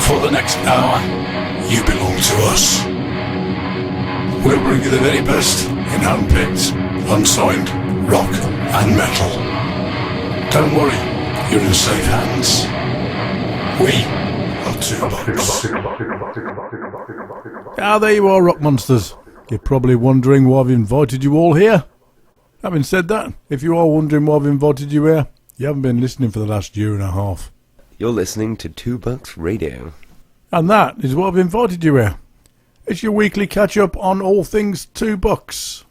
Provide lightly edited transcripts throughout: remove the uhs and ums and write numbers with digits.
For the next hour, you belong to us. We'll bring you the very best in handpicked, unsigned rock and metal. Don't worry, you're in safe hands. We are 2 Bucks. Ah, there you are, Rock Monsters. You're probably wondering why I've invited you all here. Having said that, if you are wondering why I've invited you here, you haven't been listening for the last year and a half. You're listening to 2 Bucks Radio. And that is why I've invited you here. It's your weekly catch-up on all things 2 Bucks.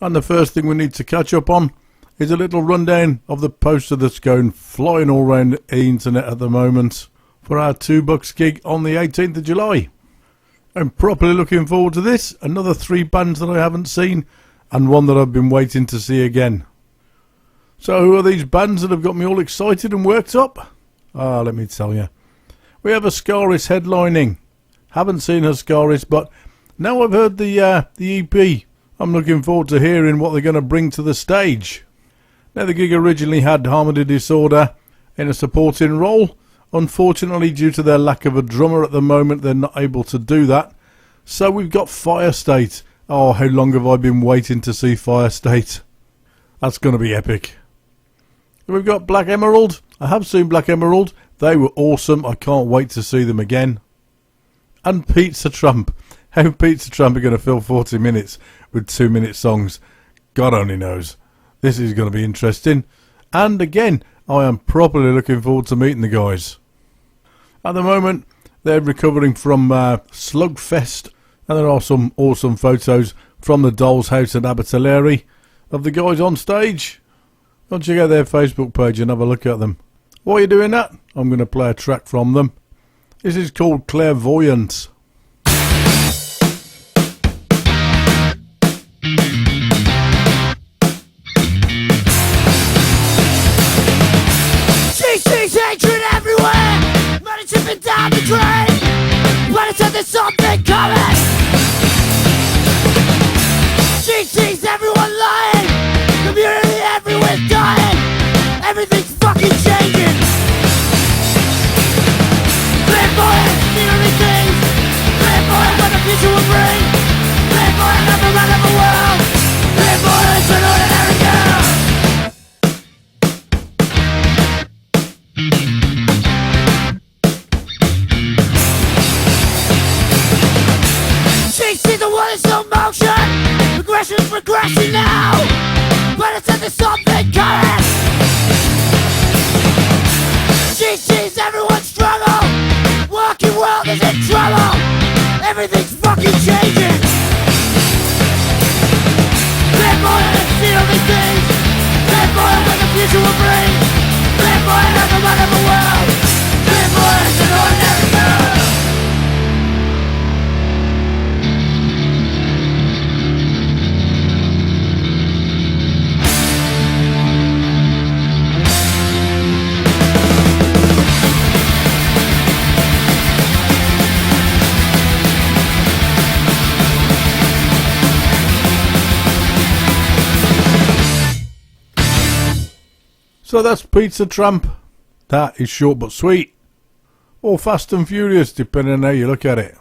And the first thing we need to catch up on is a little rundown of the poster that's going flying all around the internet at the moment for our 2 Bucks gig on the 18th of July. I'm properly looking forward to this. Another 3 bands that I haven't seen and one that I've been waiting to see again. So who are these bands that have got me all excited and worked up? Let me tell you. We have Ascaris headlining. Haven't seen Ascaris, but now I've heard the EP, I'm looking forward to hearing what they're going to bring to the stage. Now, the gig originally had Harmony Disorder in a supporting role. Unfortunately, due to their lack of a drummer at the moment, they're not able to do that. So we've got Firestate. Oh, how long have I been waiting to see Firestate? That's going to be epic. We've got Black Emerald. I have seen Black Emerald. They were awesome. I can't wait to see them again. And Pizzatramp. How Pizzatramp are going to fill 40 minutes with 2-minute songs, God only knows. This is going to be interesting. And again, I am properly looking forward to meeting the guys. At the moment, they're recovering from Slugfest. And there are some awesome photos from the Doll's House at Abertillery of the guys on stage. Go and check out their Facebook page and have a look at them. While you're doing that, I'm going to play a track from them. This is called Clairvoyance. She's hatred everywhere, money tripping down the drain, but it's there's something coming. She sees everyone lying, community everywhere's dying, everything's fucking changing. Clairvoyance, the only things, clairvoyance what the future will bring, clairvoyance of the run of the world, clairvoyance an ordinary girl. She sees the world in slow motion, regression's regressing now, but it's there's something coming. She sees everyone struggle, working world is in trouble, everything's fucking changing. Clairvoyance, the only thing, clairvoyance what the future will bring, clairvoyance of the run of the world, clairvoyance an ordinary girl. So that's Pizzatramp. That is short but sweet. Or fast and furious, depending on how you look at it.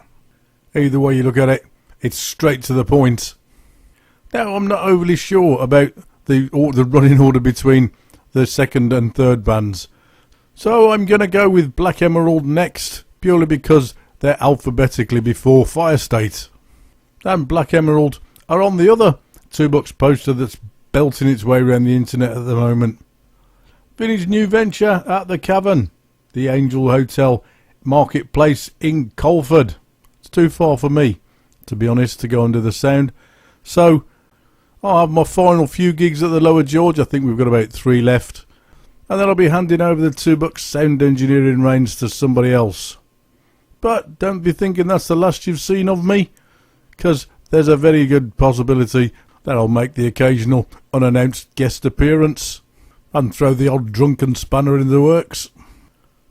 Either way you look at it, it's straight to the point. Now, I'm not overly sure about the running order between the second and third bands. So I'm going to go with Black Emerald next, purely because they're alphabetically before Firestate. And Black Emerald are on the other 2 Bucks poster that's belting its way around the internet at the moment. Vinny's new venture at the Cavern, the Angel Hotel Marketplace in Colford. It's too far for me, to be honest, to go under the sound. So I'll have my final few gigs at the Lower George. I think we've got about 3 left. And then I'll be handing over the 2 Bucks sound engineering reins to somebody else. But don't be thinking that's the last you've seen of me, because there's a very good possibility that I'll make the occasional unannounced guest appearance and throw the odd drunken spanner in the works.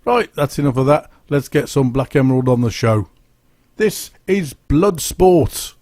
Right, that's enough of that. Let's get some Black Emerald on the show. This is Bloodsport.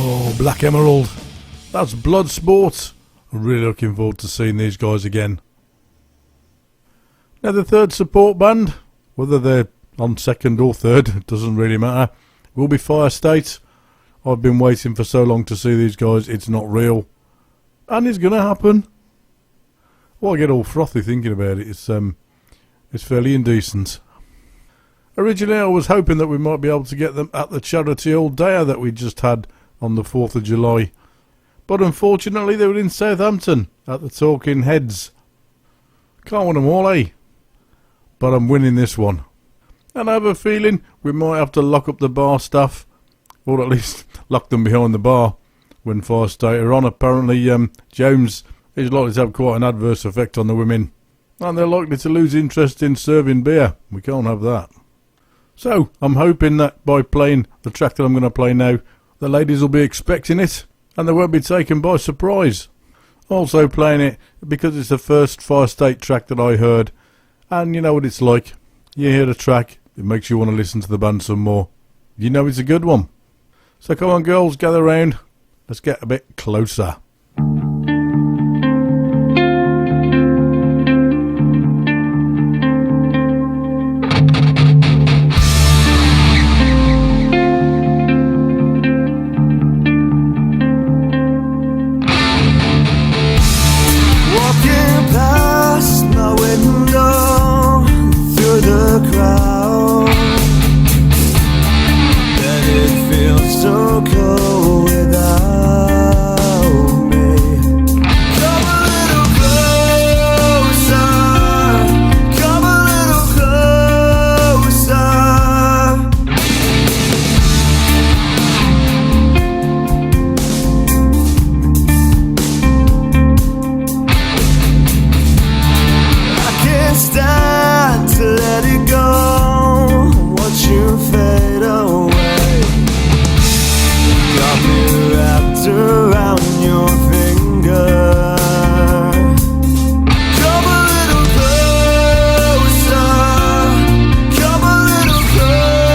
Oh, Black Emerald. That's Bloodsport. I'm really looking forward to seeing these guys again. Now the third support band, whether they're on second or third, it doesn't really matter, will be Firestate. I've been waiting for so long to see these guys, it's not real. And it's going to happen. Well, I get all frothy thinking about it. It's fairly indecent. Originally I was hoping that we might be able to get them at the charity all day that we just had on the 4th of July. But unfortunately they were in Southampton at the Talking Heads. Can't win them all, eh? But I'm winning this one. And I have a feeling we might have to lock up the bar staff, or at least lock them behind the bar when Firestate are on. Apparently Jones is likely to have quite an adverse effect on the women, and they're likely to lose interest in serving beer. We can't have that. So I'm hoping that by playing the track that I'm going to play now, the ladies will be expecting it and they won't be taken by surprise. Also playing it because it's the first Firestate track that I heard, and you know what it's like. You hear the track, it makes you want to listen to the band some more. You know it's a good one. So come on girls, gather round. Let's get a bit closer. Walking past my window through the crowd, and it feels so cold without me. Come a little closer, come a little closer. I can't stand to let it go, watch you fade away. Got me wrapped around your finger. Come a little closer, come a little closer.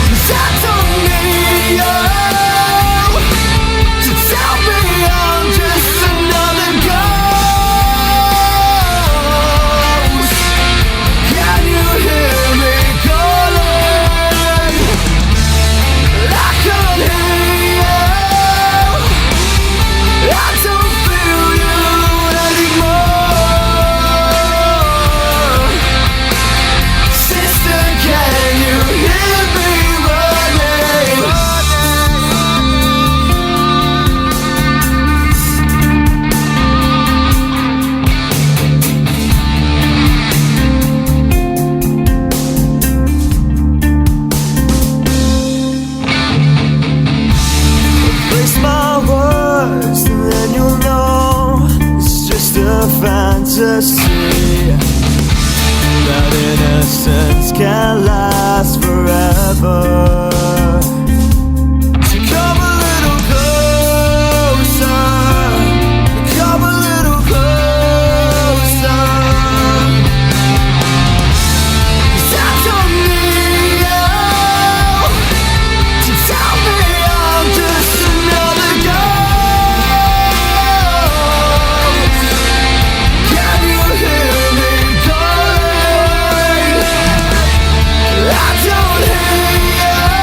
'Cause I don't need you to tell me I'm just another ghost. Can you hear me calling? I can't hear you. I don't feel you anymore. Sister, can you hear me running? Erase my words, and then you'll know it's just a fantasy. That innocence can last forever. So come a little closer, come a little closer. 'Cause I don't need you to tell me I'm just another ghost. Can you hear me calling? I don't hear you.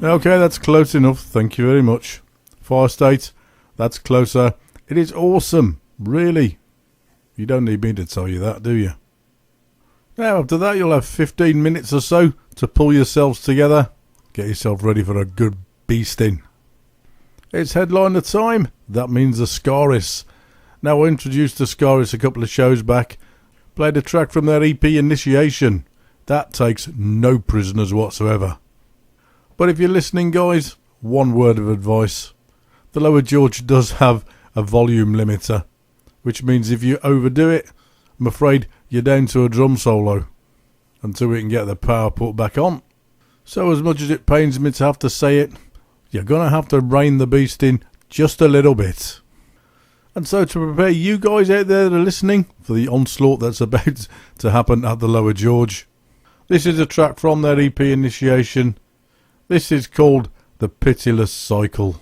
Okay, that's close enough. Thank you very much. Firestate, that's closer. It is awesome, really. You don't need me to tell you that, do you? Now, after that, you'll have 15 minutes or so to pull yourselves together. Get yourself ready for a good beasting. It's headliner time. That means Ascaris. Now, I introduced Ascaris a couple of shows back. Played a track from their EP Initiation. That takes no prisoners whatsoever. But if you're listening, guys, one word of advice. The Lower George does have a volume limiter, which means if you overdo it, I'm afraid you're down to a drum solo until we can get the power put back on. So as much as it pains me to have to say it, you're going to have to rein the beast in just a little bit. And so to prepare you guys out there that are listening for the onslaught that's about to happen at the Lower George, this is a track from their EP Initiation. This is called The Pitiless Cycle.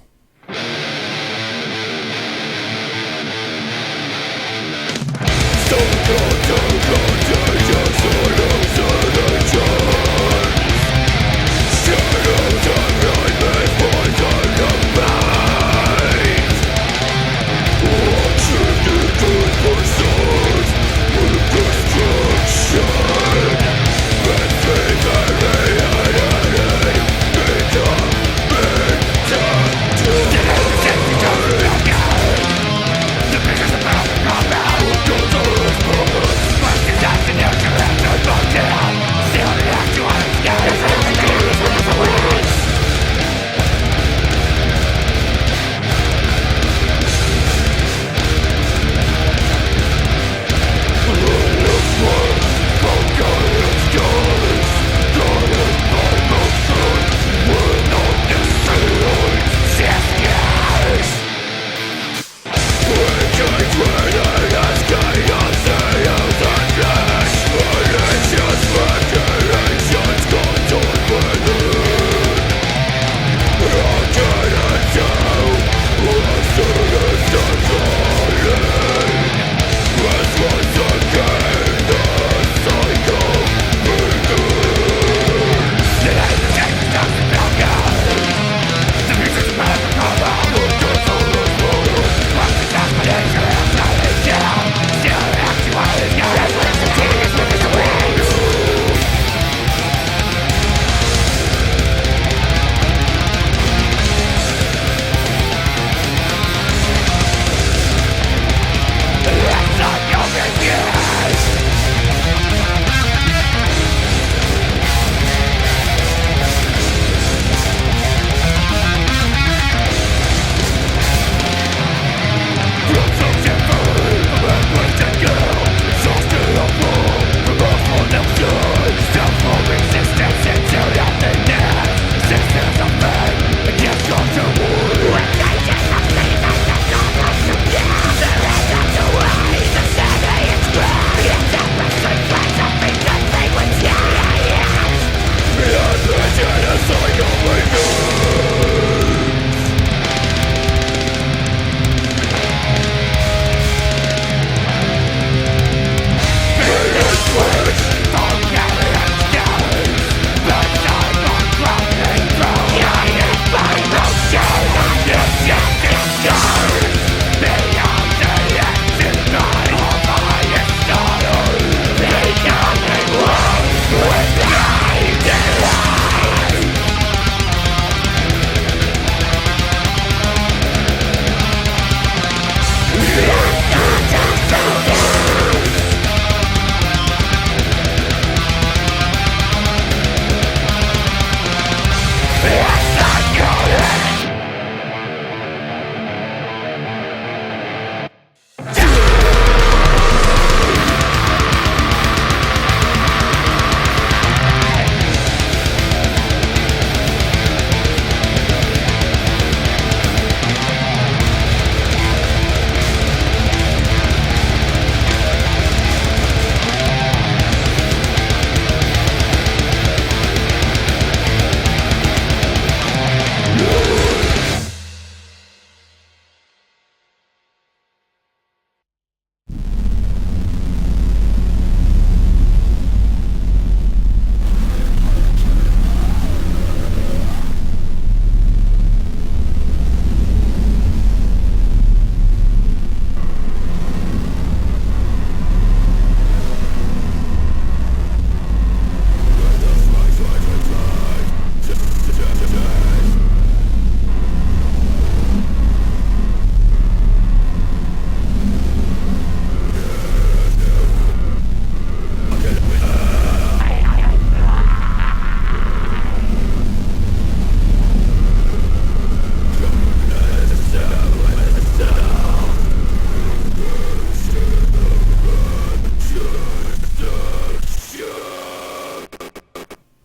Time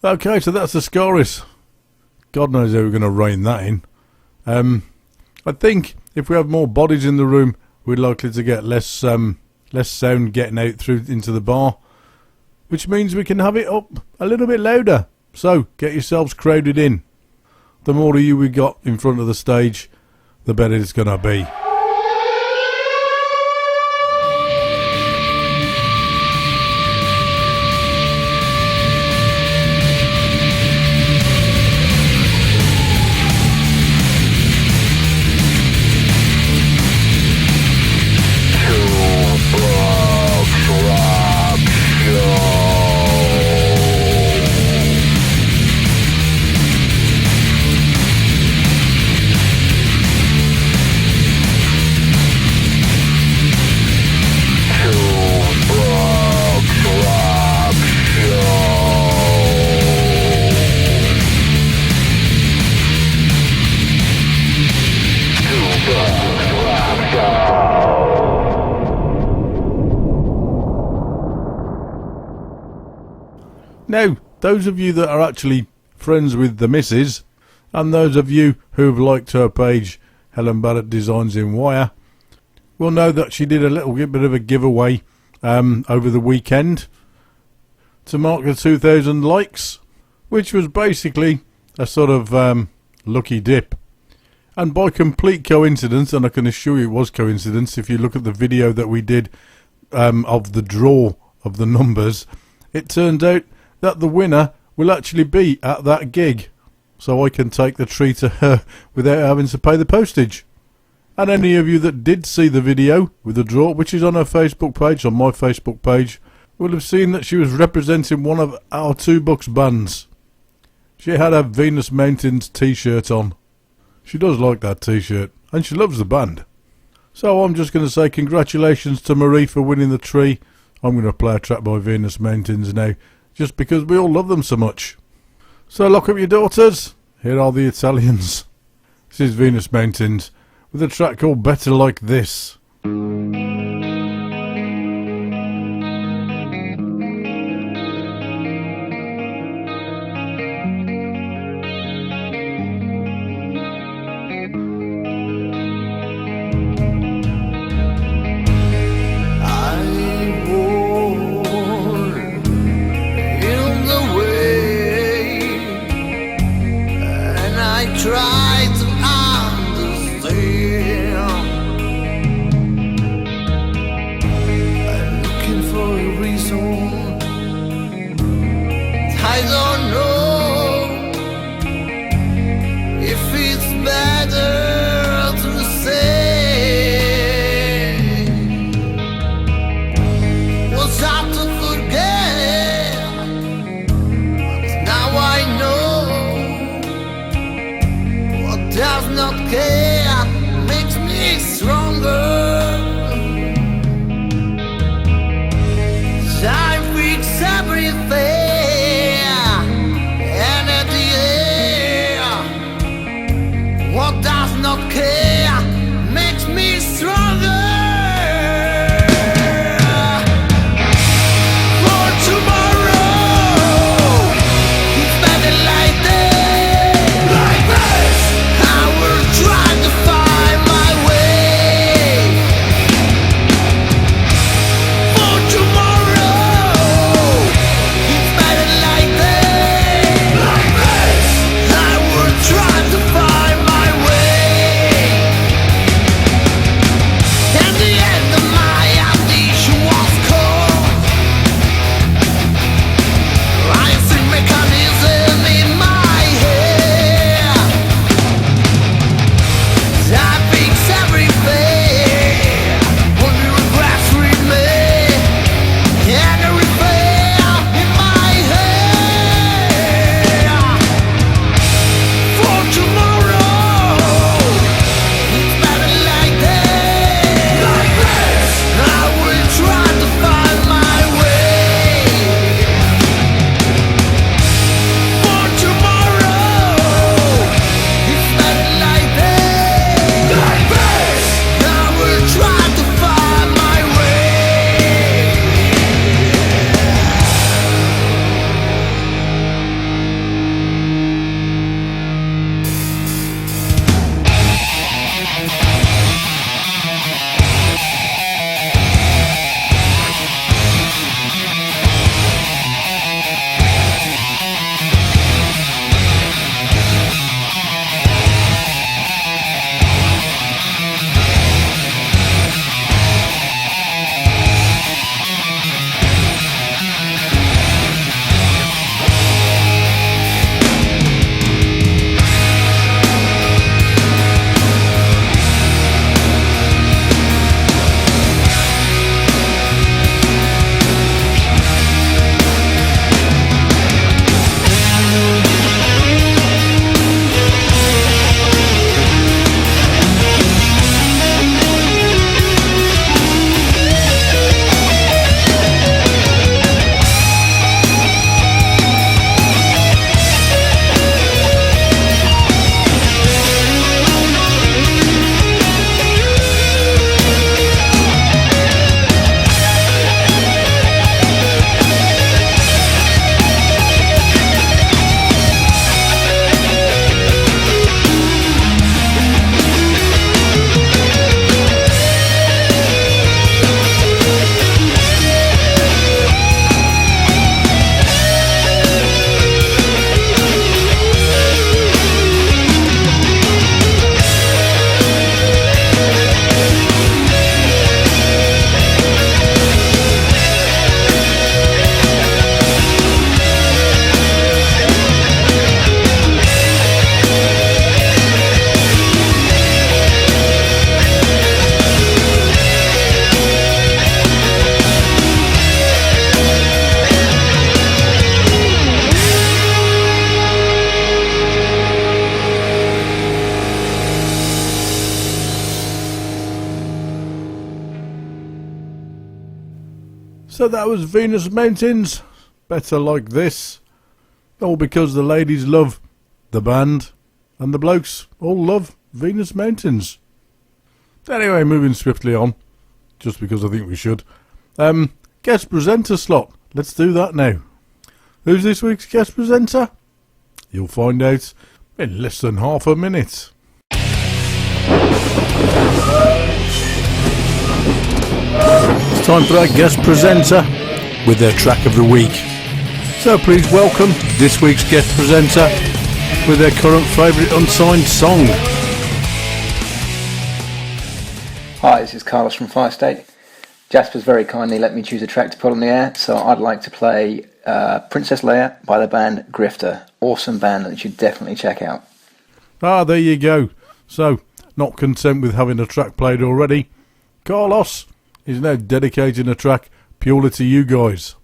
Okay, so that's Ascaris. God knows how we're going to rein that in. I think if we have more bodies in the room, we're likely to get less sound getting out through into the bar, which means we can have it up a little bit louder. So get yourselves crowded in. The more of you we got in front of the stage, the better it's going to be. Now, those of you that are actually friends with the missus, and those of you who've liked her page, Helen Barrett Designs in Wire, will know that she did a little bit of a giveaway over the weekend to mark the 2,000 likes, which was basically a sort of lucky dip. And by complete coincidence, and I can assure you it was coincidence, if you look at the video that we did of the draw of the numbers, it turned out that the winner will actually be at that gig, so I can take the tree to her without having to pay the postage. And any of you that did see the video with the draw, which is on her Facebook page, on my Facebook page, will have seen that she was representing one of our 2 Bucks bands. She had a Venus Mountains t-shirt on. She does like that t-shirt, and she loves the band. So I'm just going to say congratulations to Marie for winning the tree. I'm going to play a track by Venus Mountains now, just because we all love them so much. So lock up your daughters. Here are the Italians. This is Venus Mountains with a track called Better Like This. Try to understand. I'm looking for a reason. I don't know if it's better to say what's hard to forget. Now I know. Does not care, makes me stronger. Time fix everything, and at the end, what does not care makes me stronger. For tomorrow, it's better like this, like this. Trying to find my way for tomorrow. It's better like this, like this. I will try to find my way. So that was Venus Mountains, Better Like This. All because the ladies love the band and the blokes all love Venus Mountains. Anyway, moving swiftly on, just because I think we should. Guest presenter slot. Let's do that now. Who's this week's guest presenter? You'll find out in less than half a minute. It's time for our guest presenter with their track of the week. So please welcome this week's guest presenter with their current favourite unsigned song. Hi, this is Carlos from Firestate. Jasper's very kindly let me choose a track to put on the air, so I'd like to play Princess Leia by the band Grifter. Awesome band that you should definitely check out. Ah, there you go. So, not content with having a track played already, Carlos is now dedicating a track purely to you guys.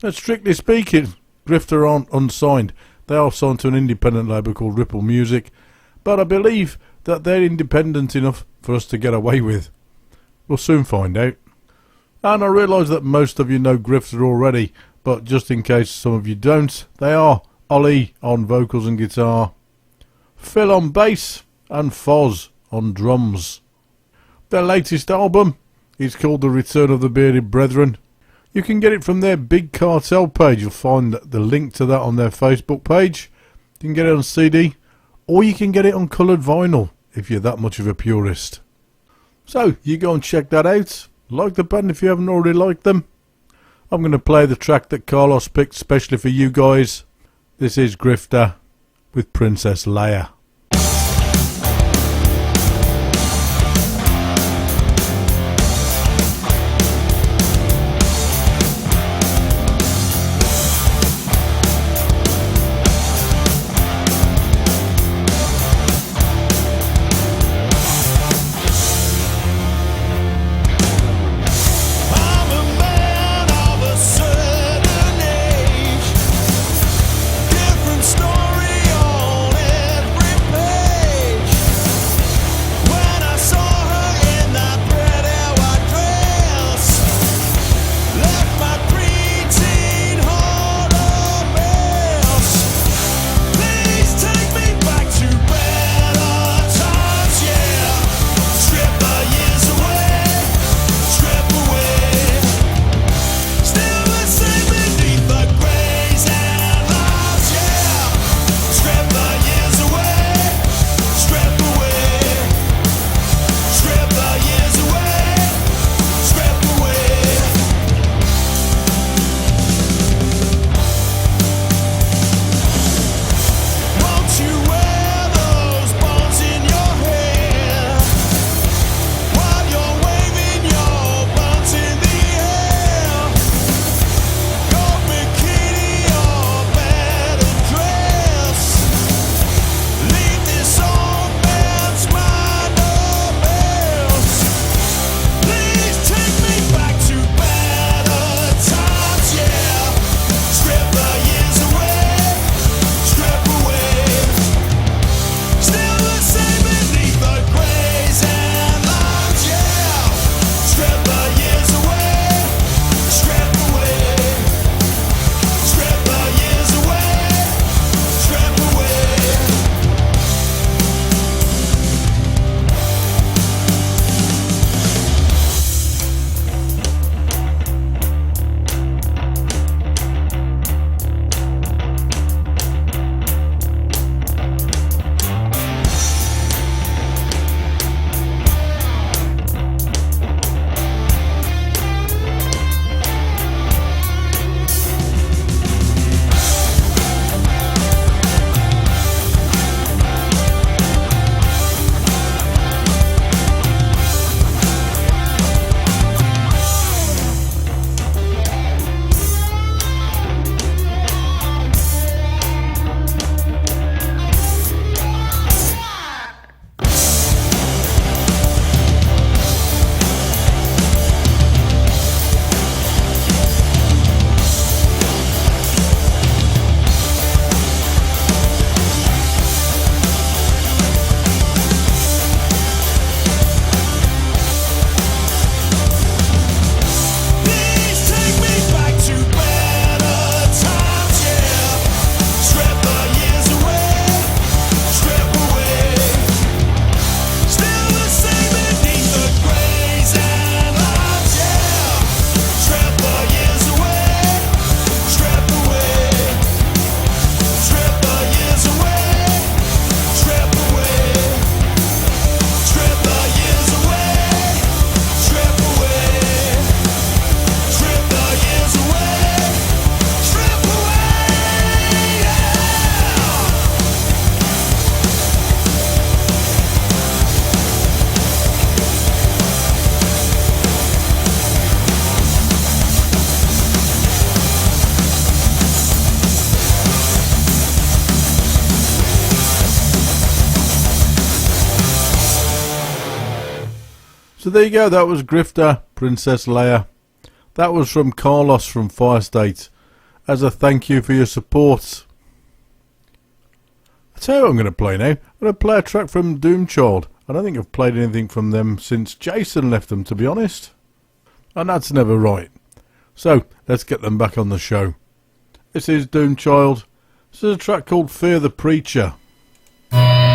Now, strictly speaking, Grifter aren't unsigned. They are signed to an independent label called Ripple Music, but I believe that they're independent enough for us to get away with. We'll soon find out. And I realise that most of you know Grifter already, but just in case some of you don't, they are Ollie on vocals and guitar, Phil on bass, and Foz on drums. Their latest album is called The Return of the Bearded Brethren. You can get it from their Big Cartel page. You'll find the link to that on their Facebook page. You can get it on CD, or you can get it on coloured vinyl if you're that much of a purist. So, you go and check that out. Like the band if you haven't already liked them. I'm going to play the track that Carlos picked specially for you guys. This is Grifter with Princess Leia. Different story on every So there you go, that was Grifter, Princess Leia. That was from Carlos from Firestate, as a thank you for your support. I'll tell you what I'm going to play now. I'm going to play a track from Doomchild. I don't think I've played anything from them since Jason left them, to be honest. And that's never right. So, let's get them back on the show. This is Doomchild. This is a track called Fear the Preacher. Fear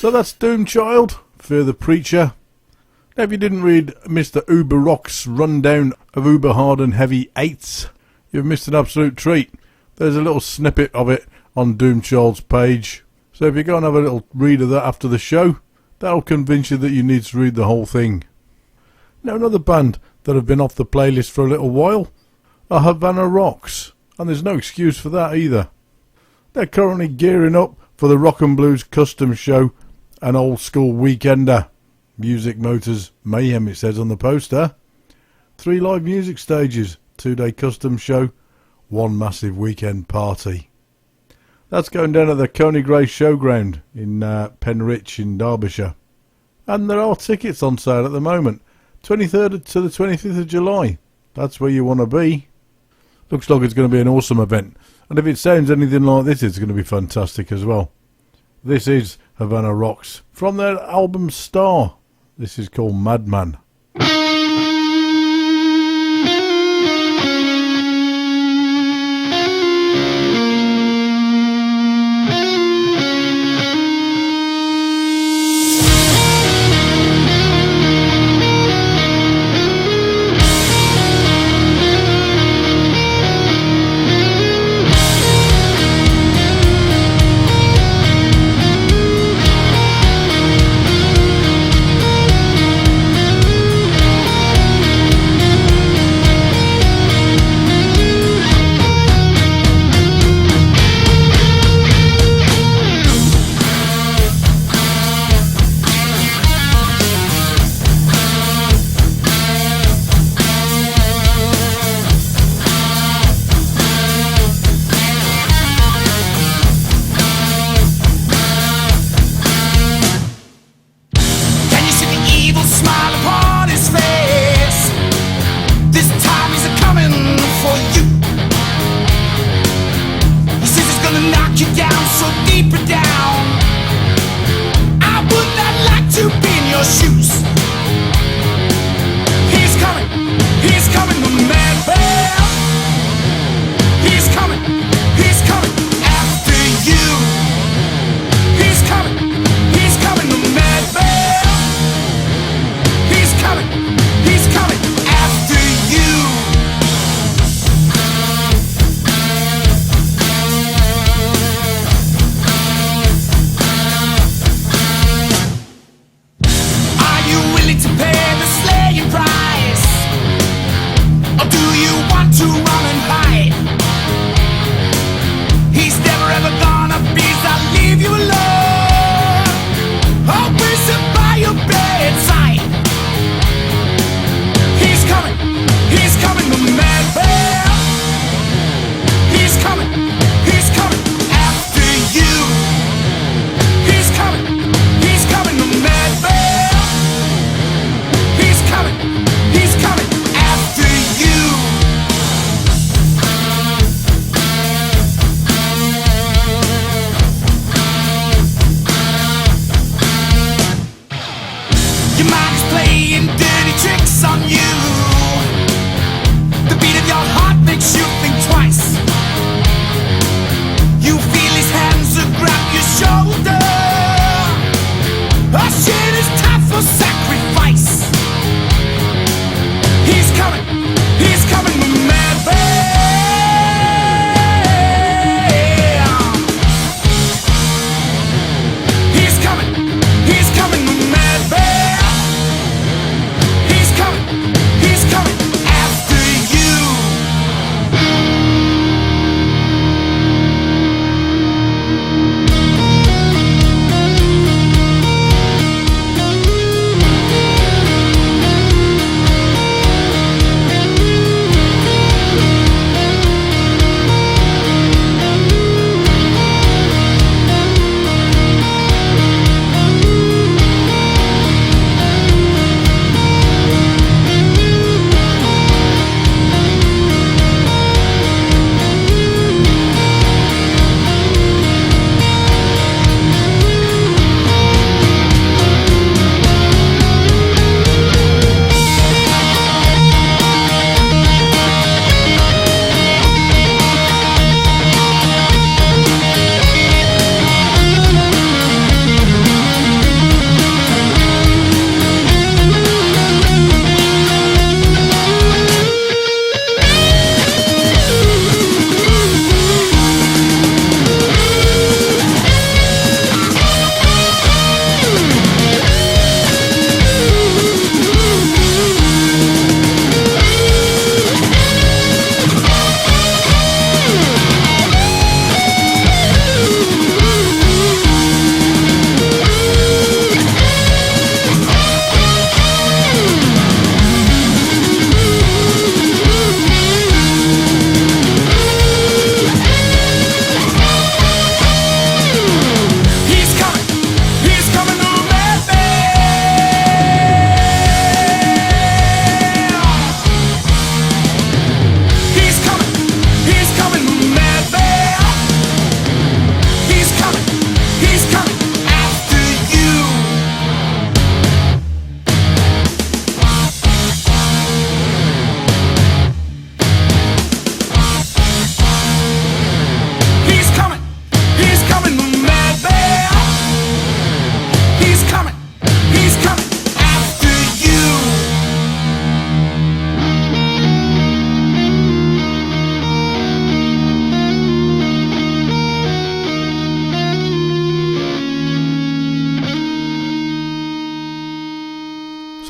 So that's Doomchild, Fear the Preacher. Now, if you didn't read Mr. Uber Rock's rundown of Uber Hard and Heavy 8s, you've missed an absolute treat. There's a little snippet of it on Doomchild's page. So if you go and have a little read of that after the show, that'll convince you that you need to read the whole thing. Now, another band that have been off the playlist for a little while are Havana Rocks, and there's no excuse for that either. They're currently gearing up for the Rock and Blues Custom Show, an old school weekender. Music Motors Mayhem, it says on the poster. 3 live music stages, 2-day custom show, 1 massive weekend party. That's going down at the Coney Gray Showground in Penrich in Derbyshire. And there are tickets on sale at the moment, 23rd to the 25th of July. That's where you want to be. Looks like it's going to be an awesome event. And if it sounds anything like this, it's going to be fantastic as well. This is Havana Rocks from their album Star. This is called Madman.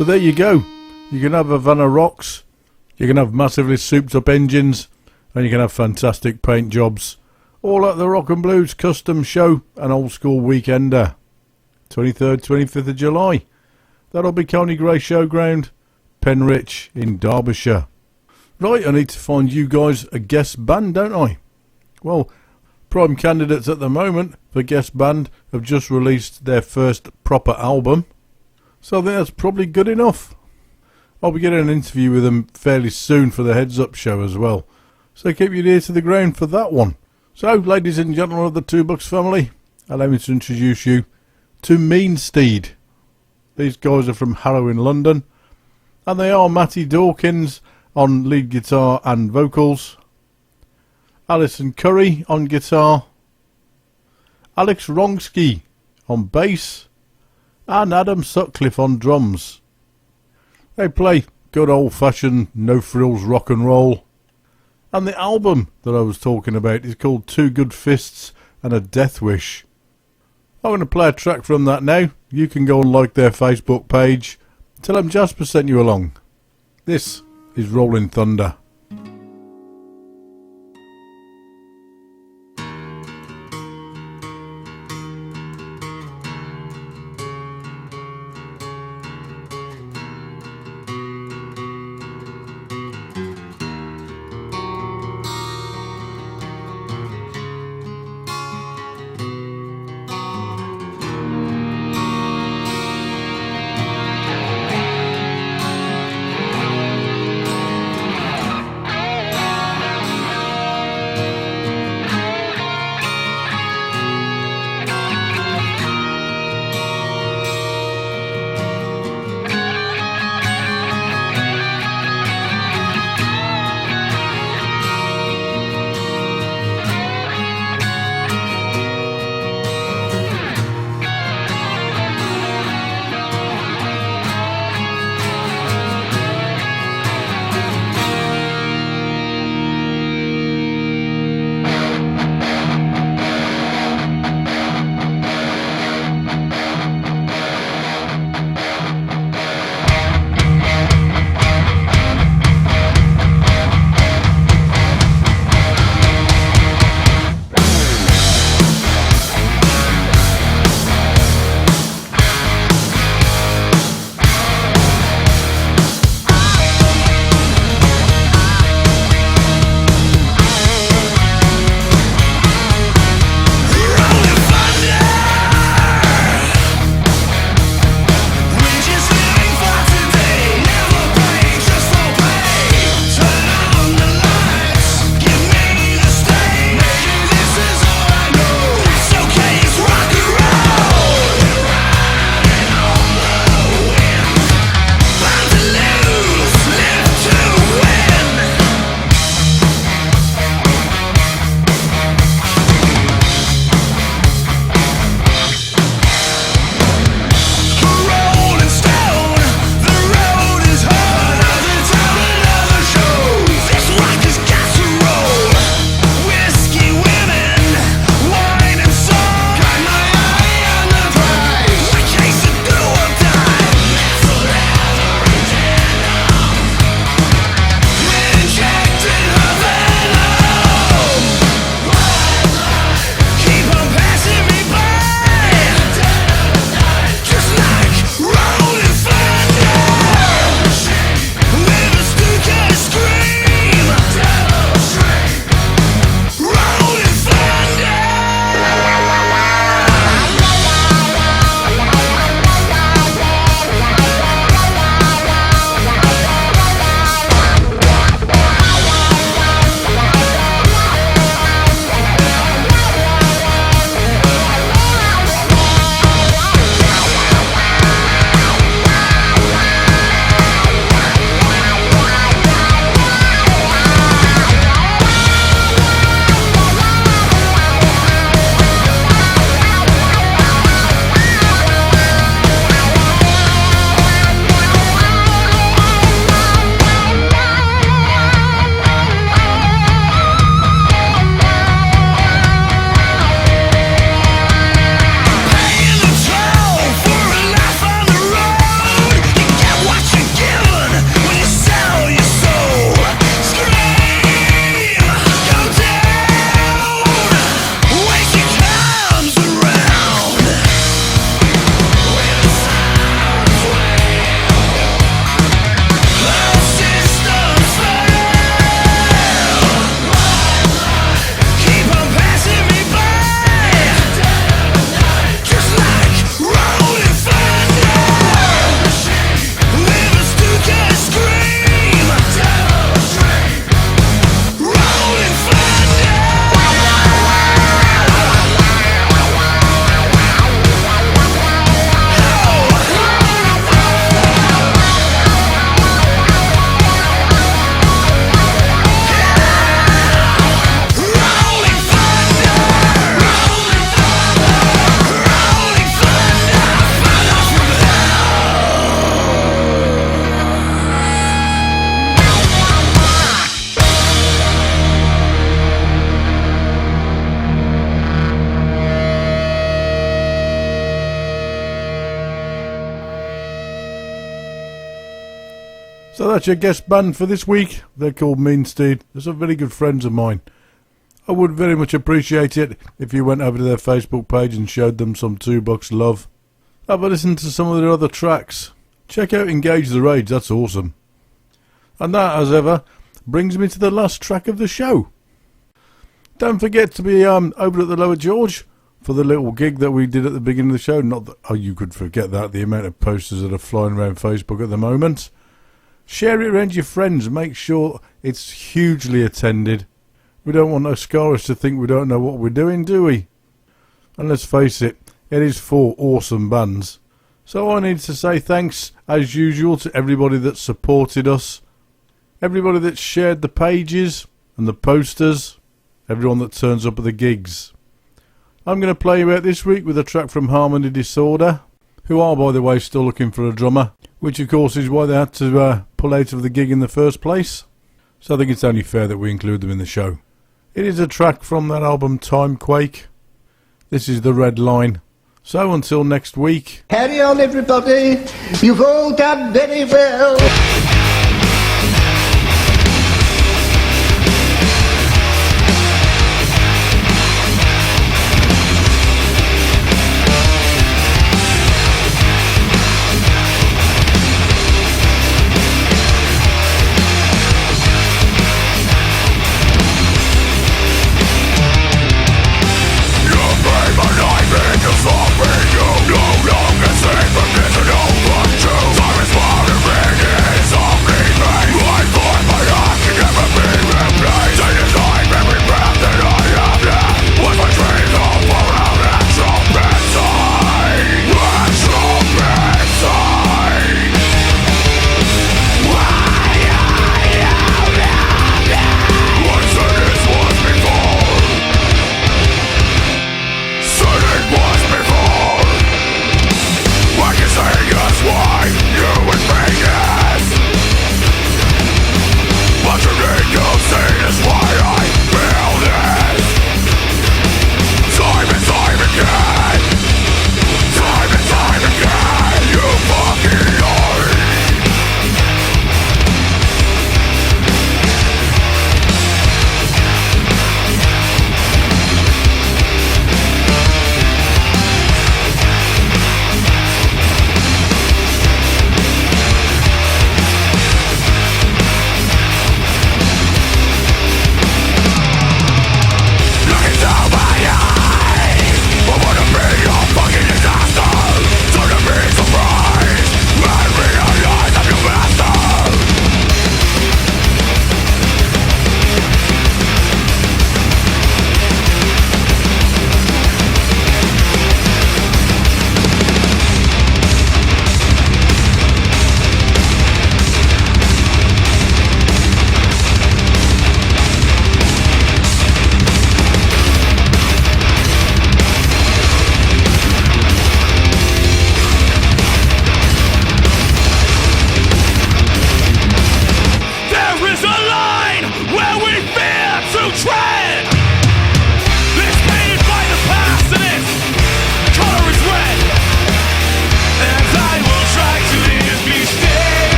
So there you go. You can have Havana Rocks, you can have massively souped up engines, and you can have fantastic paint jobs. All at the Rock and Blues Custom Show and Old School Weekender. 23rd, 25th of July. That'll be Coney Gray Showground, Penrich in Derbyshire. Right, I need to find you guys a guest band, don't I? Well, prime candidates at the moment for guest band have just released their first proper album, so I think that's probably good enough. I'll be getting an interview with them fairly soon for the Heads Up show as well, so keep your ear to the ground for that one. So, ladies and gentlemen of the Two Bucks family, allow me to introduce you to Meansteed. These guys are from Harrow in London, and they are Matty Dawkins on lead guitar and vocals, Alison Curry on guitar, Alex Wronski on bass, and Adam Sutcliffe on drums. They play good old-fashioned no-frills rock and roll. And the album that I was talking about is called Two Good Fists and a Death Wish. I'm going to play a track from that now. You can go and like their Facebook page. Tell them Jasper sent you along. This is Rolling Thunder. that's your guest band for this week. They're called Meansteed. They're some very good friends of mine. I would very much appreciate it if you went over to their Facebook page and showed them some $2 love. Have a listen to some of their other tracks. Check out Engage the Rage, that's awesome. And that, as ever, brings me to the last track of the show. Don't forget to be over at the Lower George for the little gig that we did at the beginning of the show. Not that you could forget that, the amount of posters that are flying around Facebook at the moment. Share it around your friends. Make sure it's hugely attended. We don't want Ascaris to think we don't know what we're doing, do we? And let's face it, it is 4 awesome bands. So I need to say thanks, as usual, to everybody that supported us. Everybody that shared the pages and the posters. Everyone that turns up at the gigs. I'm going to play you out this week with a track from Harmony Disorder, who are, by the way, still looking for a drummer, which of course is why they had to pull out of the gig in the first place. So I think it's only fair that we include them in the show. It is a track from that album Timequake. This is The Red Line. So until next week. Carry on, everybody. You've all done very well.